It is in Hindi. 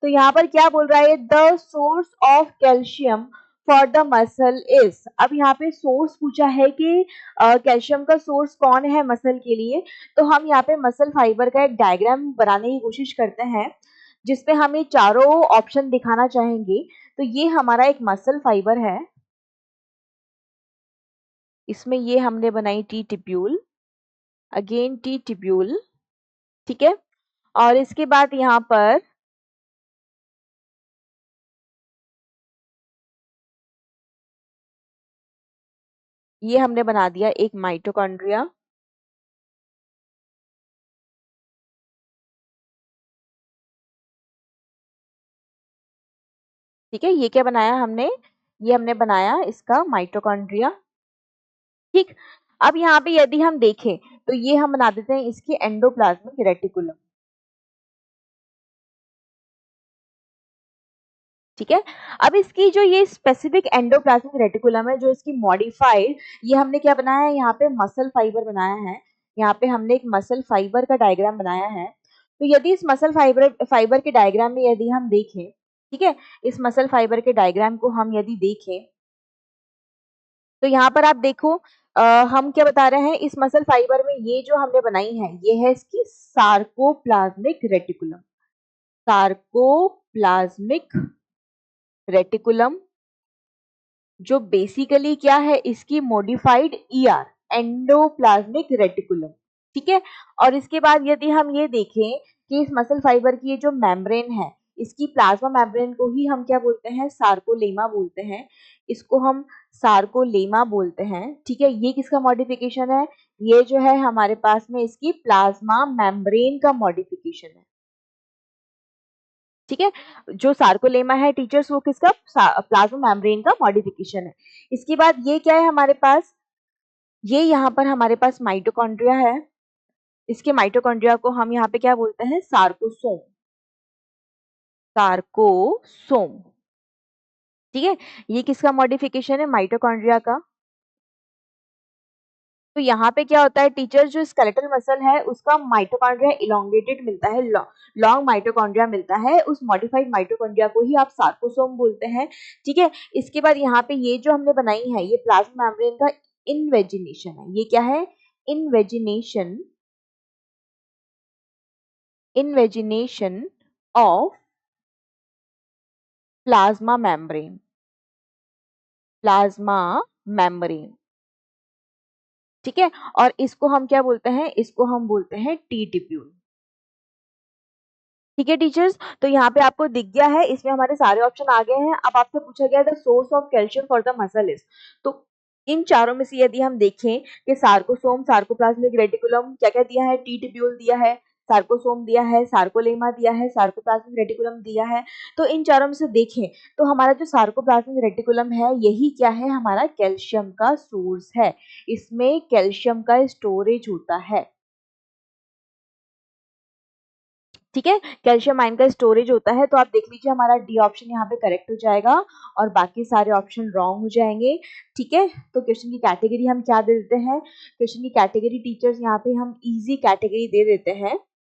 तो यहाँ पर क्या बोल रहा है, the source of calcium for the muscle is. अब यहाँ पे सोर्स पूछा है कि कैल्शियम का सोर्स कौन है मसल के लिए। तो हम यहाँ पे मसल फाइबर का एक डायग्राम बनाने की कोशिश करते हैं जिसपे हम ये चारों ऑप्शन दिखाना चाहेंगे। तो ये हमारा एक मसल फाइबर है, इसमें ये हमने बनाई T tubule, again T tubule, ठीक है। और इसके बाद यहाँ पर ये हमने बना दिया एक माइटोकॉन्ड्रिया, ठीक है। ये क्या बनाया हमने, ये हमने बनाया इसका माइटोकॉन्ड्रिया, ठीक। अब यहाँ पे यदि हम देखें तो ये हम बना देते हैं इसकी एंडोप्लाज्मिक रेटिकुलम, ठीक है। अब इसकी जो ये स्पेसिफिक एंडोप्लाज्मिक रेटिकुलम है, जो इसकी मॉडिफाइड, ये हमने क्या बनाया है, यहाँ पे मसल फाइबर बनाया है। यहाँ पे हमने एक मसल फाइबर का डायग्राम बनाया है। तो यदि इस मसल फाइबर फाइबर के डायग्राम में यदि हम देखें, ठीक है, इस मसल फाइबर के डायग्राम को हम यदि देखें तो यहाँ पर आप देखो, हम क्या बता रहे हैं, इस मसल फाइबर में ये जो हमने बनाई है ये है इसकी सार्कोप्लाज्मिक रेटिकुलम, सार्कोप्लाज्मिक रेटिकुलम, जो बेसिकली क्या है, इसकी मॉडिफाइड ईआर, एंडोप्लाज्मिक रेटिकुलम, ठीक है। और इसके बाद यदि हम ये देखें कि इस मसल फाइबर की ये जो मेम्ब्रेन है, इसकी प्लाज्मा मेम्ब्रेन को ही हम क्या बोलते हैं, सार्कोलेमा बोलते हैं, इसको हम सार्कोलेमा बोलते हैं, ठीक है। ये किसका मॉडिफिकेशन है, ये जो है हमारे पास में इसकी प्लाज्मा मेम्ब्रेन का मॉडिफिकेशन है, ठीक है। जो सार्कोलेमा है टीचर्स, वो किसका, प्लाज्मा मेम्ब्रेन का मॉडिफिकेशन है। इसके बाद ये क्या है हमारे पास, ये यहाँ पर हमारे पास माइटोकॉन्ड्रिया है। इसके माइटोकॉन्ड्रिया को हम यहाँ पे क्या बोलते हैं, सार्कोसोम, सार्कोसोम, ठीक है। ये किसका मॉडिफिकेशन है, माइटोकॉन्ड्रिया का। तो यहाँ पे क्या होता है टीचर, जो स्केलेटल मसल है उसका माइटोकॉन्ड्रिया इलोंगेटेड मिलता है, लॉन्ग माइटोकॉन्ड्रिया मिलता है, उस मॉडिफाइड माइटोकॉन्ड्रिया को ही आप सार्कोसोम बोलते हैं, ठीक है। इसके बाद यहाँ पे ये जो हमने बनाई है ये प्लाज्मा मेम्ब्रेन का इनवेजिनेशन है। ये क्या है, invagination, invagination of plasma membrane, plasma membrane, ठीक है। और इसको हम क्या बोलते हैं, इसको हम बोलते हैं टी टिब्यूल, ठीक है टीचर्स। तो यहाँ पे आपको दिख गया है, इसमें हमारे सारे ऑप्शन आ गए हैं। अब आपसे पूछा गया the source of calcium for the muscle is. तो इन चारों में से यदि हम देखें कि सार्कोसोम, सार्कोप्लाज्मिक रेटिकुलम, क्या क्या दिया है, टी टिब्यूल दिया है, सार्कोसोम दिया है, सार्कोलेमा दिया है, सार्कोप्लाज्मिक रेटिकुलम दिया है। तो इन चारों में से देखें तो हमारा जो सार्कोप्लाज्मिक रेटिकुलम है यही क्या है, हमारा कैल्शियम का सोर्स है, इसमें कैल्शियम का स्टोरेज होता है, ठीक है। कैल्शियम आयन का स्टोरेज होता है। तो आप देख लीजिए हमारा डी ऑप्शन यहाँ पे करेक्ट हो जाएगा और बाकी सारे ऑप्शन रॉन्ग हो जाएंगे, ठीक है। तो क्वेश्चन की कैटेगरी हम क्या दे देते हैं, क्वेश्चन की कैटेगरी टीचर्स यहाँ पे हम इजी कैटेगरी दे देते हैं।